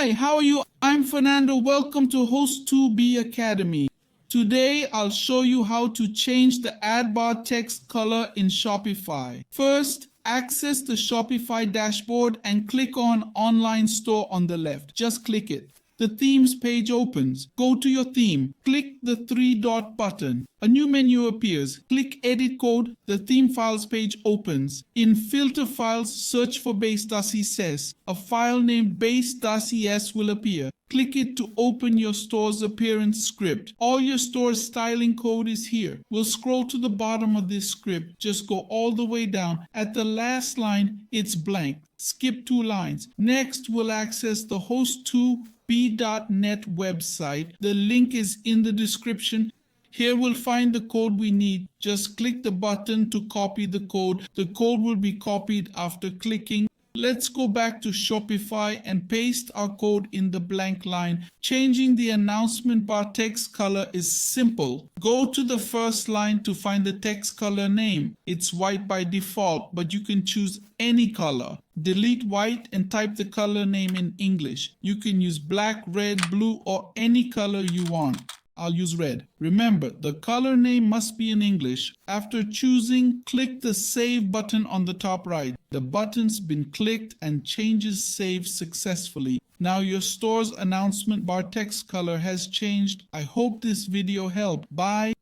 Hi, how are you? I'm Fernando. Welcome to Host2B Academy. Today, I'll show you how to change the ad bar text color in Shopify. First, access the Shopify dashboard and click on Online Store on the left. Just click it. The themes page opens. Go to your theme. Click the three-dot button. A new menu appears. Click Edit Code. The theme files page opens. In Filter Files, search for base.cs. A file named base.cs will appear. Click it to open your store's appearance script. All your store's styling code is here. We'll scroll to the bottom of this script. Just go all the way down. At the last line, it's blank. Skip 2 lines. Next, we'll access the host2b.net website. The link is in the description. Here we'll find the code we need. Just click the button to copy the code. The code will be copied after clicking. Let's go back to Shopify and paste our code in the blank line. Changing the announcement bar text color is simple. Go to the first line to find the text color name. It's white by default, but you can choose any color. Delete white and type the color name in English. You can use black, red, blue, or any color you want. I'll use red. Remember, the color name must be in English. After choosing, click the Save button on the top right. The button's been clicked and changes saved successfully. Now your store's announcement bar text color has changed. I hope this video helped. Bye.